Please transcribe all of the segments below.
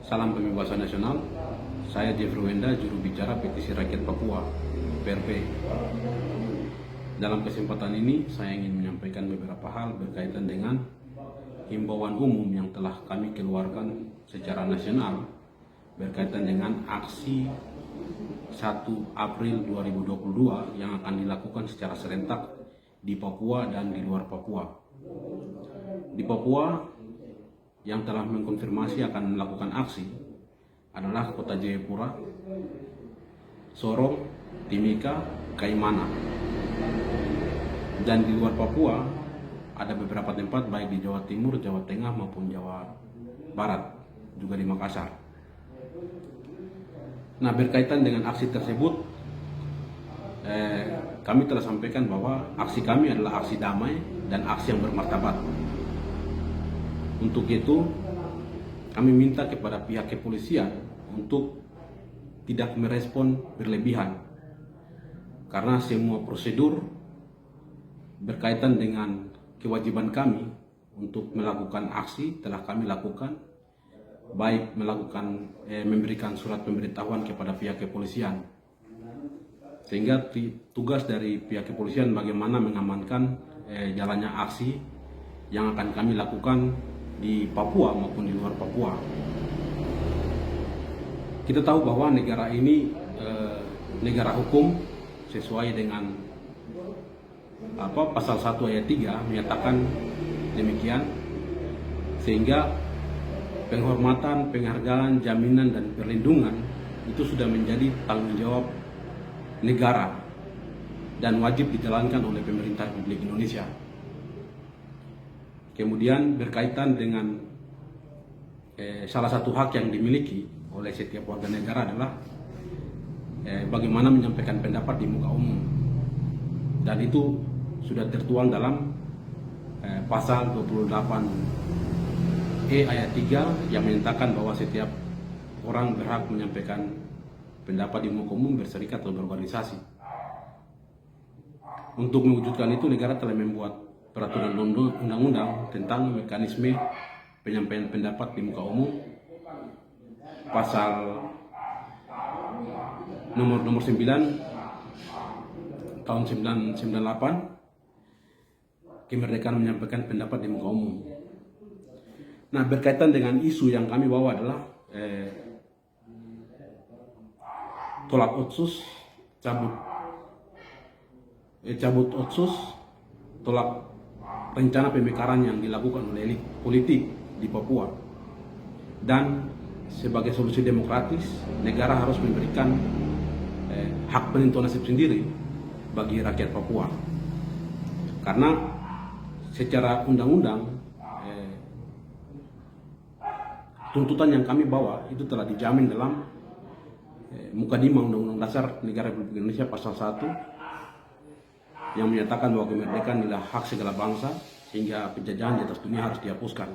Salam Pembebasan Nasional. Saya Jeffrey Wenda, juru bicara Petisi Rakyat Papua, PRP. Dalam kesempatan ini, saya ingin menyampaikan beberapa hal berkaitan dengan himbauan umum yang telah kami keluarkan secara nasional berkaitan dengan aksi 1 April 2022 yang akan dilakukan secara serentak di Papua dan di luar Papua. Di Papua, yang telah mengkonfirmasi akan melakukan aksi adalah Kota Jayapura, Sorong, Timika, Kaimana. Dan di luar Papua ada beberapa tempat baik di Jawa Timur, Jawa Tengah maupun Jawa Barat, juga di Makassar. Nah, berkaitan dengan aksi tersebut, kami telah sampaikan bahwa aksi kami adalah aksi damai dan aksi yang bermartabat. Untuk itu, kami minta kepada pihak kepolisian untuk tidak merespon berlebihan, karena semua prosedur berkaitan dengan kewajiban kami untuk melakukan aksi telah kami lakukan, baik memberikan surat pemberitahuan kepada pihak kepolisian, sehingga tugas dari pihak kepolisian bagaimana mengamankan jalannya aksi yang akan kami lakukan di Papua maupun di luar Papua. Kita tahu bahwa negara ini negara hukum sesuai dengan pasal 1 ayat 3 menyatakan demikian, sehingga penghormatan, penghargaan, jaminan dan perlindungan itu sudah menjadi tanggung jawab negara dan wajib dijalankan oleh pemerintah Republik Indonesia. Kemudian berkaitan dengan salah satu hak yang dimiliki oleh setiap warga negara adalah bagaimana menyampaikan pendapat di muka umum, dan itu sudah tertuang dalam pasal 28E ayat 3 yang menyatakan bahwa setiap orang berhak menyampaikan pendapat di muka umum, berserikat atau berorganisasi. Untuk mewujudkan itu, negara telah membuat peraturan undang-undang tentang mekanisme penyampaian pendapat di muka umum, pasal nomor 9 tahun 1998, kemerdekaan menyampaikan pendapat di muka umum. Nah, berkaitan dengan isu yang kami bawa adalah tolak otsus, cabut otsus, tolak rencana pemekaran yang dilakukan oleh elit politik di Papua. Dan sebagai solusi demokratis, negara harus memberikan hak penentuan nasib sendiri bagi rakyat Papua. Karena secara undang-undang, tuntutan yang kami bawa itu telah dijamin dalam Mukadimah Undang-Undang Dasar Negara Republik Indonesia pasal 1 yang menyatakan bahwa kemerdekaan adalah hak segala bangsa, sehingga penjajahan di atas dunia harus dihapuskan.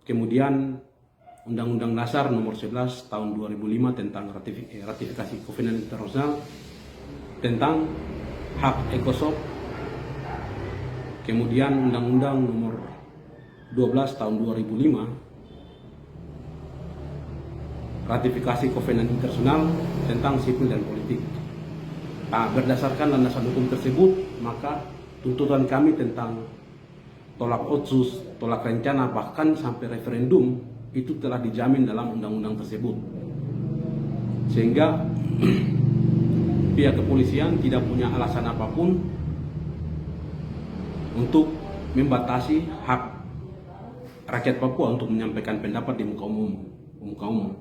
Kemudian Undang-Undang Dasar nomor 11 tahun 2005 tentang ratifikasi Kovenant Internasional tentang hak ekosop. Kemudian Undang-Undang nomor 12 tahun 2005 ratifikasi Kovenant Internasional tentang sipil dan politik. Nah, berdasarkan landasan hukum tersebut, maka tuntutan kami tentang tolak otsus, tolak rencana, bahkan sampai referendum itu telah dijamin dalam undang-undang tersebut. Sehingga pihak kepolisian tidak punya alasan apapun untuk membatasi hak rakyat Papua untuk menyampaikan pendapat di muka umum.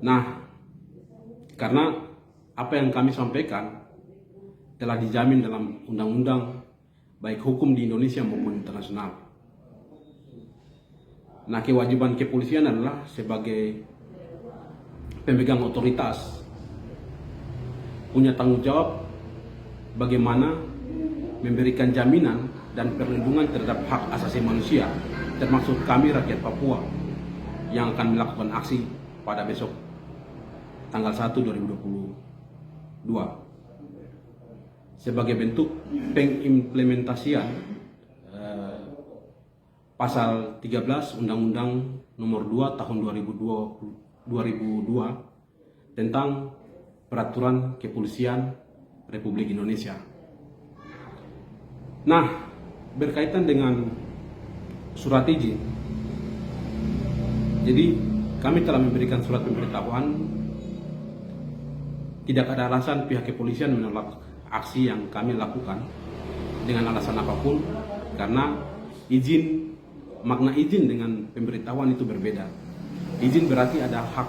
Nah, karena apa yang kami sampaikan telah dijamin dalam undang-undang baik hukum di Indonesia maupun internasional. Nah, kewajiban kepolisian adalah sebagai pemegang otoritas punya tanggung jawab bagaimana memberikan jaminan dan perlindungan terhadap hak asasi manusia, termasuk kami rakyat Papua yang akan melakukan aksi pada besok tanggal 1 2022 sebagai bentuk pengimplementasian Pasal 13 Undang-Undang Nomor 2 Tahun 2002 tentang Peraturan Kepolisian Republik Indonesia. Nah, berkaitan dengan surat izin, jadi kami telah memberikan surat pemberitahuan. Tidak ada alasan pihak kepolisian menolak aksi yang kami lakukan dengan alasan apapun, karena makna izin dengan pemberitahuan itu berbeda. Izin berarti ada hak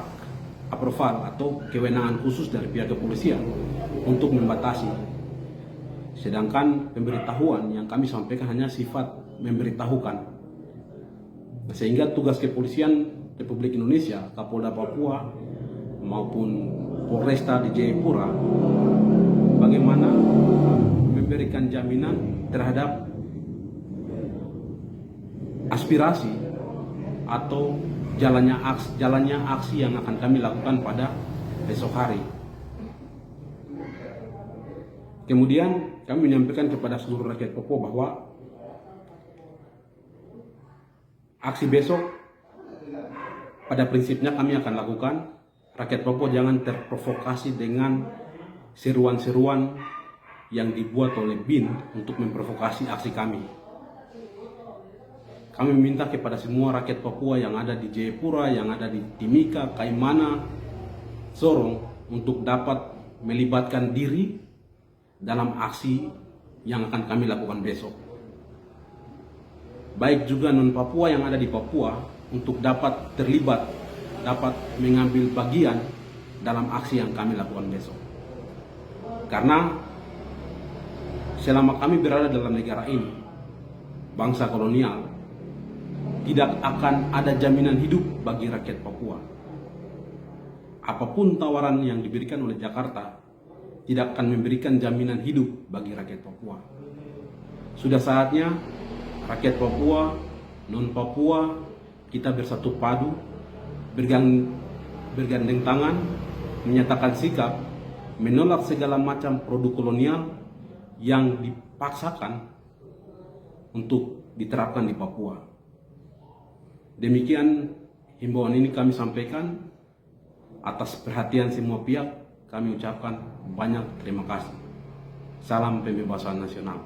approval atau kewenangan khusus dari pihak kepolisian untuk membatasi. Sedangkan pemberitahuan yang kami sampaikan hanya sifat memberitahukan. Sehingga tugas kepolisian Republik Indonesia, Kapolda Papua maupun Polresta di Jayapura, bagaimana memberikan jaminan terhadap aspirasi atau jalannya aksi yang akan kami lakukan pada besok hari. Kemudian kami menyampaikan kepada seluruh rakyat Papua bahwa aksi besok pada prinsipnya kami akan lakukan. Rakyat Papua jangan terprovokasi dengan seruan-seruan yang dibuat oleh BIN untuk memprovokasi aksi kami. Kami meminta kepada semua rakyat Papua yang ada di Jayapura, yang ada di Timika, Kaimana, Sorong untuk dapat melibatkan diri dalam aksi yang akan kami lakukan besok. Baik juga non-Papua yang ada di Papua untuk dapat terlibat, dapat mengambil bagian dalam aksi yang kami lakukan besok. Karena selama kami berada dalam negara ini, bangsa kolonial, tidak akan ada jaminan hidup bagi rakyat Papua. Apapun tawaran yang diberikan oleh Jakarta, tidak akan memberikan jaminan hidup bagi rakyat Papua. Sudah saatnya rakyat Papua, non-Papua, kita bersatu padu, bergandeng tangan, menyatakan sikap, menolak segala macam produk kolonial yang dipaksakan untuk diterapkan di Papua. Demikian himbauan ini kami sampaikan. Atas perhatian semua pihak, kami ucapkan banyak terima kasih. Salam pembebasan nasional.